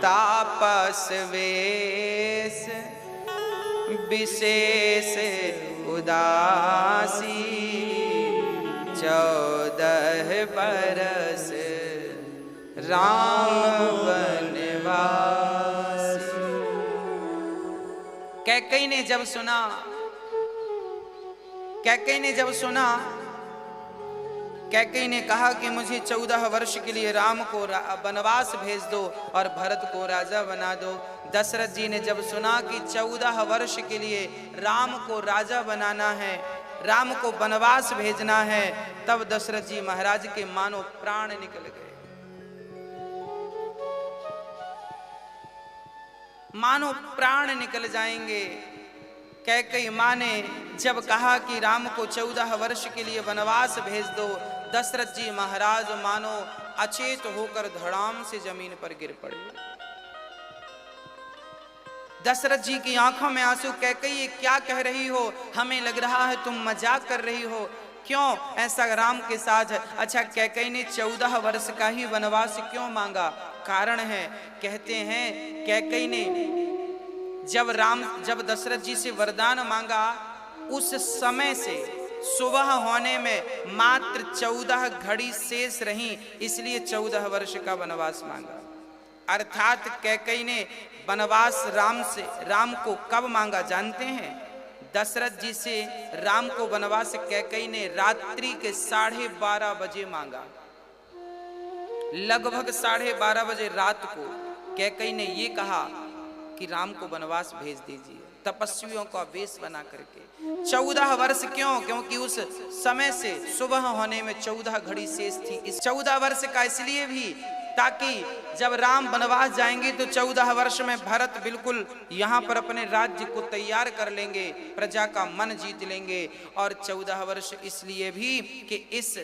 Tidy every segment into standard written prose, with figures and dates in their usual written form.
तापस वेश विशेष उदासी 14 बरस राम वनवासी। कैकेयी ने जब सुना, कैकेयी ने कहा कि मुझे 14 वर्ष के लिए राम को वनवास भेज दो और भरत को राजा बना दो। दशरथ जी ने जब सुना कि 14 वर्ष के लिए राम को राजा बनाना है, राम को वनवास भेजना है, तब दशरथ जी महाराज के मानो प्राण निकल गए। मानो प्राण निकल जाएंगे। कैकेयी मां ने जब कहा कि राम को 14 वर्ष के लिए वनवास भेज दो, दशरथ जी महाराज मानो अचेत होकर धड़ाम से जमीन पर गिर पड़े। दशरथ जी की आंखों में आंसू। कैकेयी क्या कह रही हो? हमें लग रहा है तुम मजाक कर रही हो। क्यों ऐसा राम के साथ है? अच्छा, कैकेयी ने 14 वर्ष का ही वनवास क्यों मांगा? कारण है, कहते हैं कैकेयी ने जब दशरथ जी से वरदान मांगा, उस समय से सुबह होने में मात्र 14 घड़ी शेष रही, इसलिए 14 वर्ष का वनवास मांगा। अर्थात कैकेयी ने वनवास राम को कब मांगा जानते हैं? दशरथ जी से राम को वनवास कैकेयी ने रात्रि के 12:30 बजे मांगा। लगभग 12:30 बजे रात को कैकेयी ने ये कहा कि राम को वनवास भेज दीजिए, तपस्वियों का वेश बना करके। 14 वर्ष क्यों? क्योंकि उस समय से सुबह होने में 14 घड़ी शेष थी। इस 14 वर्ष का इसलिए भी ताकि जब राम वनवास जाएंगे तो 14 वर्ष में भरत बिल्कुल यहाँ पर अपने राज्य को तैयार कर लेंगे, प्रजा का मन जीत लेंगे। और 14 वर्ष इसलिए भी कि इस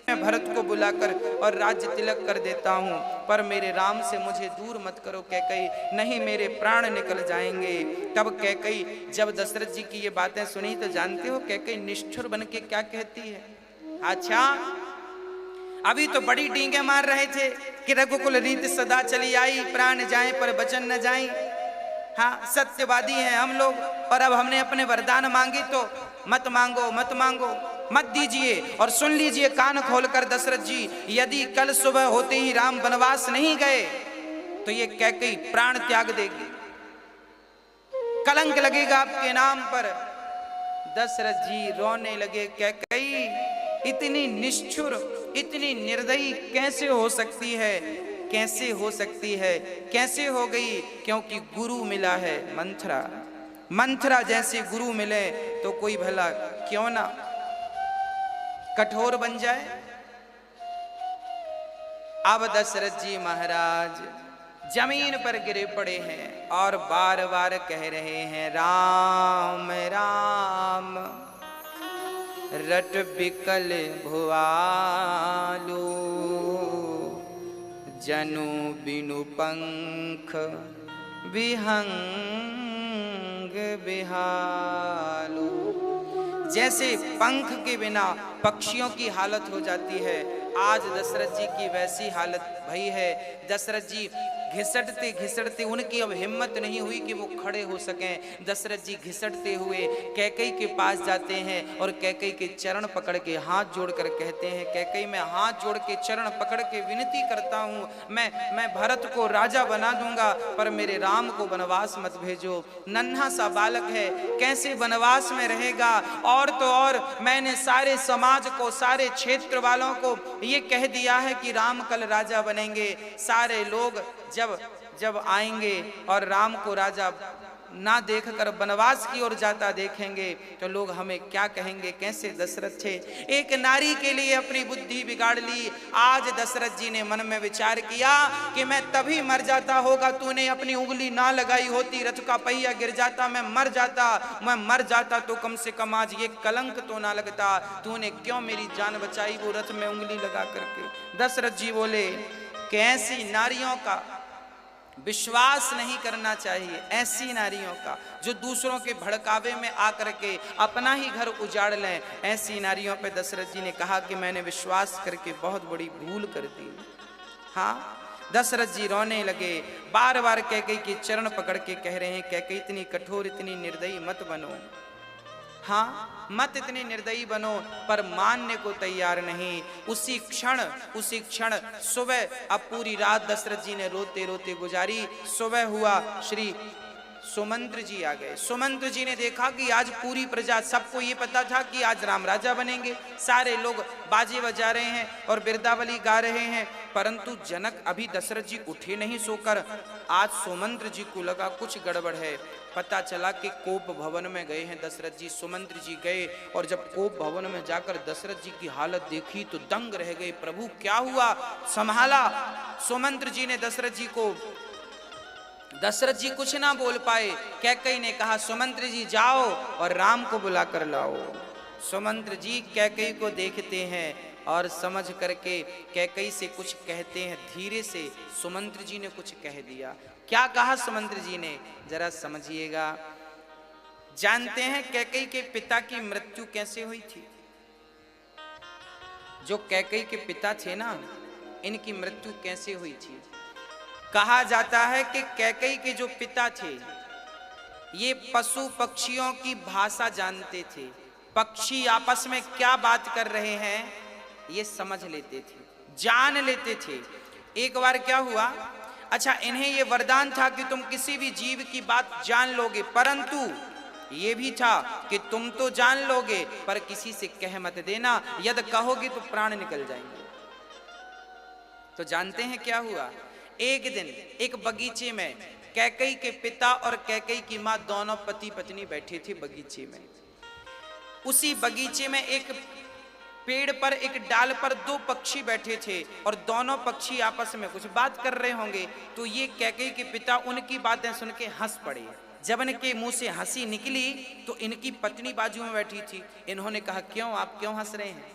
मैं भरत को बुलाकर और राज्य तिलक कर देता हूँ, पर मेरे राम से मुझे दूर मत करो कैकेयी, नहीं मेरे प्राण निकल जाएंगे। तब कैकेयी जब दशरथ जी की ये बातें सुनी तो जानते हो कैकेयी निष्ठुर बन के क्या कहती है? अच्छा, अभी तो बड़ी डींगे मार रहे थे कि रघुकुल रीत सदा चली आई, प्राण जाए पर वचन न जाए। हाँ, सत्यवादी हैं हम लोग, और अब हमने अपने वरदान मांगे तो मत मांगो मत मांगो, मत दीजिए। और सुन लीजिए कान खोलकर दशरथ जी, यदि कल सुबह होते ही राम वनवास नहीं गए तो ये कैकेयी प्राण त्याग देगी, कलंक लगेगा आपके नाम पर। दशरथ जी रोने लगे। कैकेयी इतनी निष्ठुर, इतनी निर्दयी कैसे हो सकती है? कैसे हो सकती है? कैसे हो गई? क्योंकि गुरु मिला है मंथरा जैसे गुरु मिले तो कोई भला क्यों ना कठोर बन जाए। अब दशरथ जी महाराज जमीन पर गिरे पड़े हैं और बार बार कह रहे हैं राम राम रट बिकल भुआलू, जनु बिनु पंख विहंग बिहालू। जैसे पंख के बिना पक्षियों की हालत हो जाती है, आज दशरथ जी की वैसी हालत भई है। दशरथ जी घिसटते घिसटते उनकी अब हिम्मत नहीं हुई कि वो खड़े हो सकें। दशरथ जी घिसटते हुए कैकेयी के पास जाते हैं और कैकेयी के चरण पकड़ के हाथ जोड़कर कहते हैं, कैकेयी मैं हाथ जोड़ के चरण पकड़ के विनती करता हूँ, मैं भरत को राजा बना दूंगा, पर मेरे राम को वनवास मत भेजो। नन्हा सा बालक है, कैसे वनवास में रहेगा? और तो और मैंने सारे समाज को, सारे क्षेत्र वालों को ये कह दिया है कि राम कल राजा बनेंगे। सारे लोग जब आएंगे और राम को राजा ना देखकर वनवास की ओर जाता देखेंगे तो लोग हमें क्या कहेंगे? कैसे दशरथ थे, एक नारी के लिए अपनी बुद्धि बिगाड़ ली। आज दशरथ जी ने मन में विचार किया कि मैं तभी मर जाता होगा, तूने अपनी उंगली ना लगाई होती, रथ का पहिया गिर जाता, मैं मर जाता तो कम से कम आज ये कलंक तो ना लगता। तूने क्यों मेरी जान बचाई वो रथ में उंगली लगा करके? दशरथ जी बोले कि ऐसी नारियों का विश्वास नहीं करना चाहिए, ऐसी नारियों का जो दूसरों के भड़कावे में आकर के अपना ही घर उजाड़ लें, ऐसी नारियों पे दशरथ जी ने कहा कि मैंने विश्वास करके बहुत बड़ी भूल कर दी। हाँ, दशरथ जी रोने लगे, बार बार कैकेयी के चरण पकड़ के कह रहे हैं, कैकेयी इतनी कठोर, इतनी निर्दयी मत बनो, हाँ मत इतने निर्दयी बनो, पर मानने को तैयार नहीं। उसी क्षण सुबह, अब पूरी रात दशरथ जी ने रोते रोते गुजारी। सुबह हुआ, श्री सुमंत्र जी आ गए। सुमंत्र जी ने देखा कि आज पूरी प्रजा, सबको ये पता था कि आज राम राजा बनेंगे, सारे लोग बाजे बजा रहे हैं और बिरदावली गा रहे हैं, परंतु जनक अभी दशरथ जी उठे नहीं सोकर। आज सुमंत्र जी को लगा कुछ गड़बड़ है। पता चला कि कोप भवन में गए हैं दशरथ जी। सुमंत्र जी गए और जब कोप भवन में जाकर दशरथ जी की हालत देखी तो दंग रह गए, प्रभु क्या हुआ, संभाला। सुमंत्र जी ने दशरथ जी को, दशरथ जी कुछ ना बोल पाए। कैकेयी ने कहा, सुमंत्र जी जाओ और राम को बुला कर लाओ। सुमंत्र जी कैकेयी को देखते हैं और समझ करके कैकेयी से कुछ कहते हैं धीरे से। सुमंत्र जी ने कुछ कह दिया। क्या कहा सुमंत्र जी ने, जरा समझिएगा। जानते हैं कैकेयी के पिता की मृत्यु कैसे हुई थी? जो कैकेयी के पिता थे ना, इनकी मृत्यु कैसे हुई थी? कहा जाता है कि कैकेयी के जो पिता थे, ये पशु पक्षियों की भाषा जानते थे। पक्षी आपस में क्या बात कर रहे हैं ये समझ लेते थे, जान लेते थे। एक बार क्या हुआ, अच्छा इन्हें ये वरदान था कि तुम किसी भी जीव की बात जान लोगे, परंतु ये भी था कि तुम तो जान लोगे पर किसी से कह मत देना, यदि कहोगे तो प्राण निकल जाएंगे। तो जानते हैं क्या हुआ? एक दिन एक बगीचे में कैकेयी के पिता और कैकेयी की मां दोनों पति पत्नी बैठे थे बगीचे में। उसी बगीचे में एक पेड़ पर, एक डाल पर दो पक्षी बैठे थे और दोनों पक्षी आपस में कुछ बात कर रहे होंगे। तो ये कैकेयी के पिता उनकी बातें सुन के हंस पड़े। जब इनके मुंह से हंसी निकली तो इनकी पत्नी बाजू में बैठी थी। इन्होंने कहा, क्यों, आप क्यों हंस रहे हैं?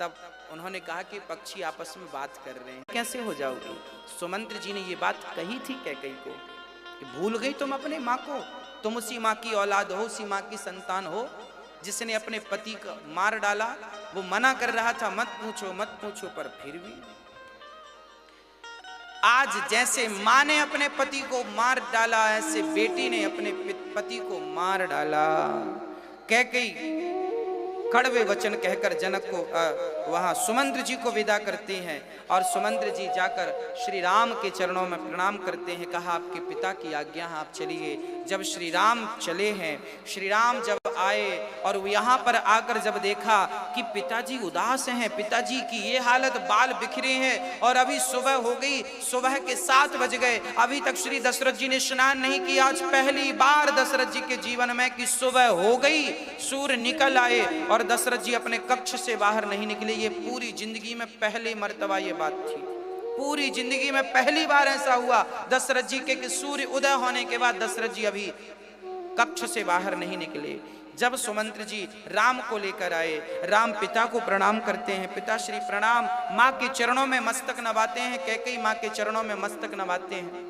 तब उन्होंने कहा कि पक्षी आपस में बात कर रहे हैं, कैसे हो जाओगी? सुमंत्र जी ने ये बात कही थी कैकेयी को कि भूल गई तुम अपने माँ को, तुम उसी माँ की औलाद हो, उसी माँ की संतान हो जिसने अपने पति को मार डाला। वो मना कर रहा था, मत पूछो मत पूछो, पर फिर भी आज जैसे माँ ने अपने पति को मार डाला, ऐसे बेटी ने अपने पति को मार डाला। कैकेयी कड़वे वचन कहकर जनक को वहां सुमंत्र जी को विदा करते हैं और सुमंत्र जी जाकर श्री राम के चरणों में प्रणाम करते हैं। कहा, आपके पिता की आज्ञा है, आप चलिए। जब श्री राम चले हैं, श्री राम जब आए और यहाँ पर आकर जब देखा कि पिताजी उदास हैं, पिताजी की ये हालत, बाल बिखरे हैं और अभी सुबह हो गई, सुबह के 7 बज गए, अभी तक श्री दशरथ जी ने स्नान नहीं किया। आज पहली बार दशरथ जी के जीवन में कि सुबह हो गई, सूर्य निकल आए और दशरथ जी अपने कक्ष से बाहर नहीं निकले। ये पूरी जिंदगी में पहली मर्तबा ये बात थी, पूरी जिंदगी में पहली बार ऐसा हुआ दशरथ जी के कि सूर्य उदय होने के बाद दशरथ जी अभी कक्ष से बाहर नहीं निकले। जब सुमंत्र जी राम को लेकर आए, राम पिता को प्रणाम करते हैं, पिताश्री प्रणाम, माँ के चरणों में मस्तक नवाते हैं, कैकेयी माँ के चरणों में मस्तक नवाते हैं।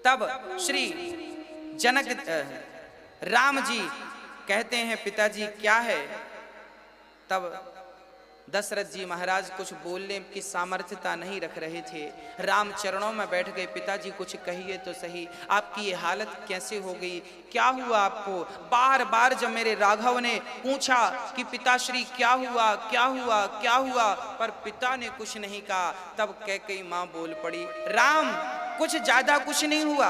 तब श्री जनक राम जी कहते हैं, पिताजी क्या है? तब दशरथ जी महाराज कुछ बोलने की सामर्थ्यता नहीं रख रहे थे। राम चरणों में बैठ गए, पिताजी कुछ कहिए तो सही, आपकी ये हालत कैसे हो गई, क्या हुआ आपको? बार बार जब मेरे राघव ने पूछा कि पिताश्री क्या हुआ क्या हुआ क्या हुआ, पर पिता ने कुछ नहीं कहा। तब कैकेयी माँ बोल पड़ी, राम कुछ ज्यादा कुछ नहीं हुआ,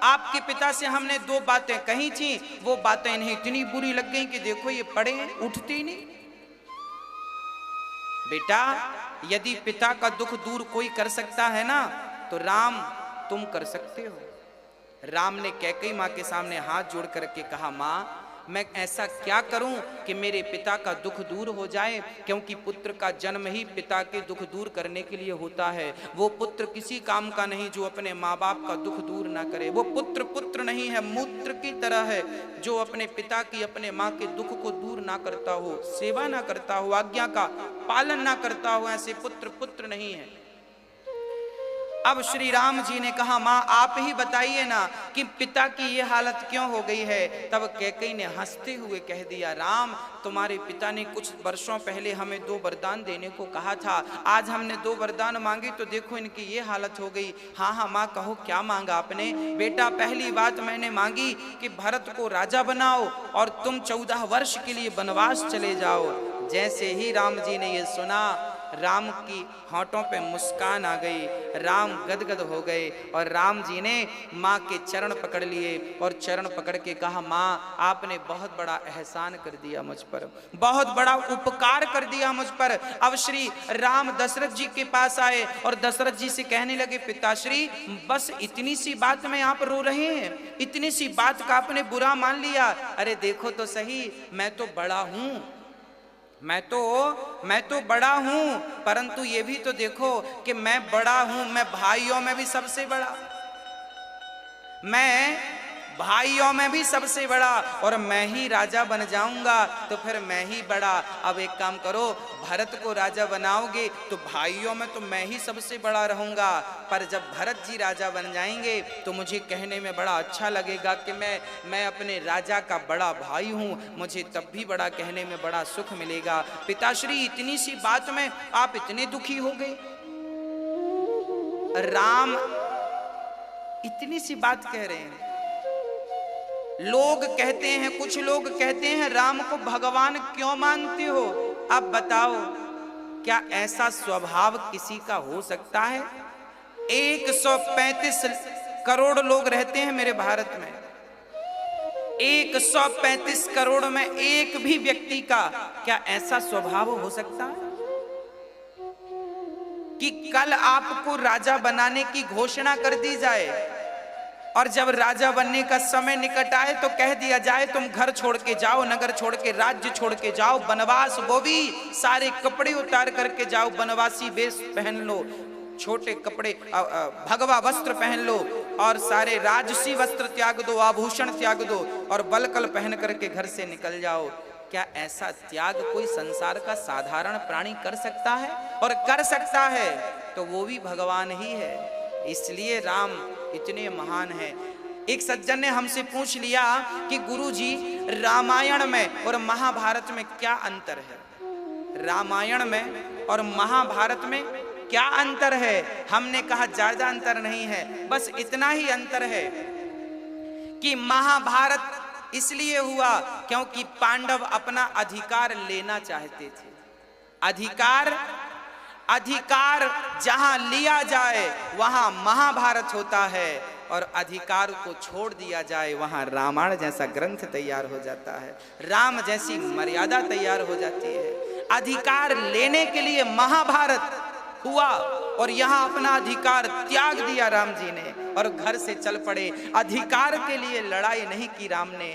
आपके पिता से हमने 2 बातें कही थी, वो बातें इन्हें इतनी बुरी लग गई कि देखो ये पड़े हैं, उठते ही नहीं। बेटा, यदि पिता का दुख दूर कोई कर सकता है ना, तो राम तुम कर सकते हो। राम ने कैकेयी माँ के सामने हाथ जोड़ करके कहा, माँ मैं ऐसा क्या करूं कि मेरे पिता का दुख दूर हो जाए, क्योंकि पुत्र का जन्म ही पिता के दुख दूर करने के लिए होता है। वो पुत्र किसी काम का नहीं जो अपने माँ बाप का दुख दूर ना करे। वो पुत्र पुत्र नहीं है, मूत्र की तरह है, जो अपने पिता की, अपने माँ के दुख को दूर ना करता हो, सेवा ना करता हो, आज्ञा का पालन ना करता हो, ऐसे पुत्र पुत्र नहीं है। अब श्री राम जी ने कहा माँ आप ही बताइए ना कि पिता की ये हालत क्यों हो गई है। तब कैकेयी ने हंसते हुए कह दिया, राम तुम्हारे पिता ने कुछ वर्षों पहले हमें 2 वरदान देने को कहा था। आज हमने 2 वरदान मांगे तो देखो इनकी ये हालत हो गई। हाँ हाँ माँ कहो क्या मांगा आपने। बेटा पहली बात मैंने मांगी कि भरत को राजा बनाओ और तुम 14 वर्ष के लिए वनवास चले जाओ। जैसे ही राम जी ने ये सुना, राम की होंठों पे मुस्कान आ गई, राम गदगद हो गए और राम जी ने माँ के चरण पकड़ लिए और चरण पकड़ के कहा, माँ आपने बहुत बड़ा एहसान कर दिया मुझ पर, बहुत बड़ा उपकार कर दिया मुझ पर। अब श्री राम दशरथ जी के पास आए और दशरथ जी से कहने लगे, पिताश्री बस इतनी सी बात में आप रो रहे हैं, इतनी सी बात का आपने बुरा मान लिया। अरे देखो तो सही, मैं तो बड़ा हूं, मैं तो बड़ा हूं, परंतु ये भी तो देखो कि मैं बड़ा हूं, मैं भाइयों में भी सबसे बड़ा, मैं भाइयों में भी सबसे बड़ा और मैं ही राजा बन जाऊंगा तो फिर मैं ही बड़ा। अब एक काम करो, भरत को राजा बनाओगे तो भाइयों में तो मैं ही सबसे बड़ा रहूंगा, पर जब भरत जी राजा बन जाएंगे तो मुझे कहने में बड़ा अच्छा लगेगा कि मैं अपने राजा का बड़ा भाई हूं, मुझे तब भी बड़ा कहने में बड़ा सुख मिलेगा। पिताश्री इतनी सी बात में आप इतने दुखी हो गए। राम इतनी सी बात कह रहे हैं। लोग कहते हैं, कुछ लोग कहते हैं राम को भगवान क्यों मानते हो। अब बताओ क्या ऐसा स्वभाव किसी का हो सकता है। 135 करोड़ लोग रहते हैं मेरे भारत में, 135 करोड़ में एक भी व्यक्ति का क्या ऐसा स्वभाव हो सकता है कि कल आपको राजा बनाने की घोषणा कर दी जाए और जब राजा बनने का समय निकट आए तो कह दिया जाए तुम घर छोड़ के जाओ, नगर छोड़ के, राज्य छोड़ के जाओ, वनवास, वो भी सारे कपड़े उतार करके जाओ, वनवासी वेश पहन लो, छोटे कपड़े भगवा वस्त्र पहन लो और सारे राजसी वस्त्र त्याग दो, आभूषण त्याग दो और बलकल पहन करके घर से निकल जाओ। क्या ऐसा त्याग कोई संसार का साधारण प्राणी कर सकता है? और कर सकता है तो वो भी भगवान ही है। इसलिए राम इतने महान हैं। एक सज्जन ने हमसे पूछ लिया कि गुरुजी रामायण में और महाभारत में क्या अंतर है, रामायण में और महाभारत में क्या अंतर है। हमने कहा ज्यादा अंतर नहीं है, बस इतना ही अंतर है कि महाभारत इसलिए हुआ क्योंकि पांडव अपना अधिकार लेना चाहते थे। अधिकार जहां लिया जाए वहां महाभारत होता है और अधिकार को छोड़ दिया जाए वहां रामायण जैसा ग्रंथ तैयार हो जाता है, राम जैसी मर्यादा तैयार हो जाती है। अधिकार लेने के लिए महाभारत हुआ और यहाँ अपना अधिकार त्याग दिया राम जी ने और घर से चल पड़े। अधिकार के लिए लड़ाई नहीं की राम ने,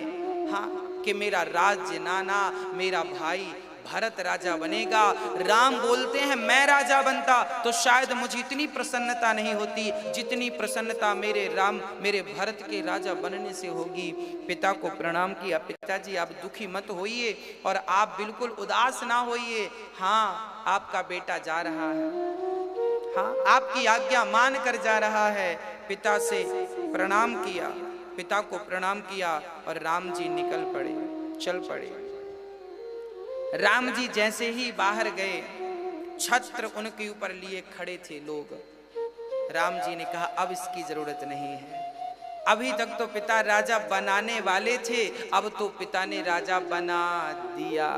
हाँ कि मेरा राज्य नाना, मेरा भाई भरत राजा बनेगा। राम बोलते हैं मैं राजा बनता तो शायद मुझे इतनी प्रसन्नता नहीं होती जितनी प्रसन्नता मेरे भरत के राजा बनने से होगी। पिता को प्रणाम किया, पिताजी आप दुखी मत होइए और आप बिल्कुल उदास ना होइए, हाँ आपका बेटा जा रहा है, हाँ आपकी आज्ञा मान कर जा रहा है। पिता से प्रणाम किया, पिता को प्रणाम किया और राम जी निकल पड़े, चल पड़े। राम जी जैसे ही बाहर गए, छत्र उनके ऊपर लिए खड़े थे लोग। राम जी ने कहा अब इसकी जरूरत नहीं है, अभी तक तो पिता राजा बनाने वाले थे, अब तो पिता ने राजा बना दिया।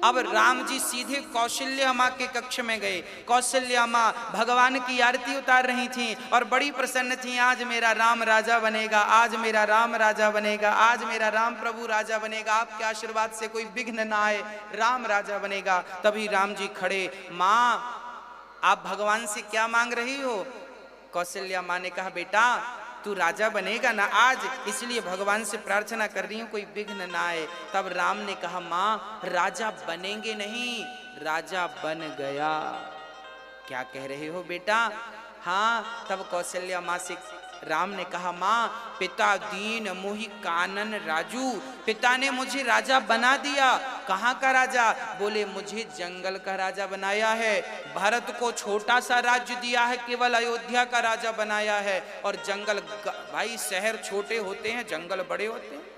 अब राम जी सीधे कौशल्या माँ के कक्ष में गए। कौशल्या माँ भगवान की आरती उतार रही थीं और बड़ी प्रसन्न थीं, आज मेरा राम राजा बनेगा, आज मेरा राम राजा बनेगा, आज मेरा राम प्रभु राजा बनेगा, आपके आशीर्वाद से कोई विघ्न ना आए, राम राजा बनेगा। तभी राम जी खड़े, माँ आप भगवान से क्या मांग रही हो? कौशल्या माँ ने कहा बेटा तू राजा बनेगा ना आज, इसलिए भगवान से प्रार्थना कर रही हूं कोई विघ्न ना आए। तब राम ने कहा माँ राजा बनेंगे नहीं, राजा बन गया। क्या कह रहे हो बेटा? हाँ। तब कौशल्या माँ से राम ने कहा, माँ पिता दीन मोहि कानन राजू, पिता ने मुझे राजा बना दिया। कहाँ का राजा? बोले मुझे जंगल का राजा बनाया है। भरत को छोटा सा राज्य दिया है, केवल अयोध्या का राजा बनाया है। और जंगल, भाई शहर छोटे होते हैं, जंगल बड़े होते हैं।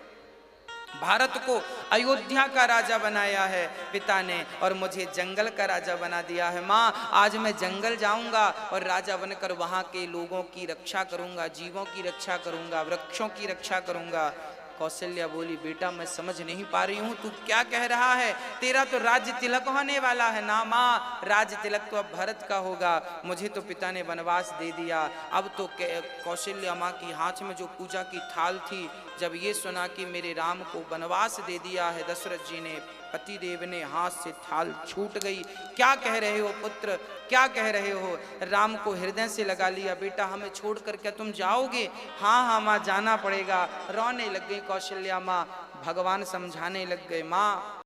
भारत को अयोध्या का राजा बनाया है पिता ने, और मुझे जंगल का राजा बना दिया है। माँ आज मैं जंगल जाऊंगा और राजा बनकर वहां के लोगों की रक्षा करूंगा, जीवों की रक्षा करूंगा, वृक्षों की रक्षा करूंगा। कौशल्या बोली, बेटा मैं समझ नहीं पा रही हूं तू क्या कह रहा है, तेरा तो राज्य तिलक होने वाला है ना। माँ राज्य तिलक तो अब भरत का होगा, मुझे तो पिता ने वनवास दे दिया। अब तो कौशल्या माँ की हाथ में जो पूजा की थाल थी, जब ये सुना कि मेरे राम को वनवास दे दिया है दशरथ जी ने, पति देव ने, हाथ से थाल छूट गई। क्या कह रहे हो पुत्र, क्या कह रहे हो? राम को हृदय से लगा लिया। बेटा हमें छोड़कर क्या तुम जाओगे? हाँ हाँ माँ जाना पड़ेगा। रोने लग गई कौशल्या माँ, भगवान समझाने लग गए, माँ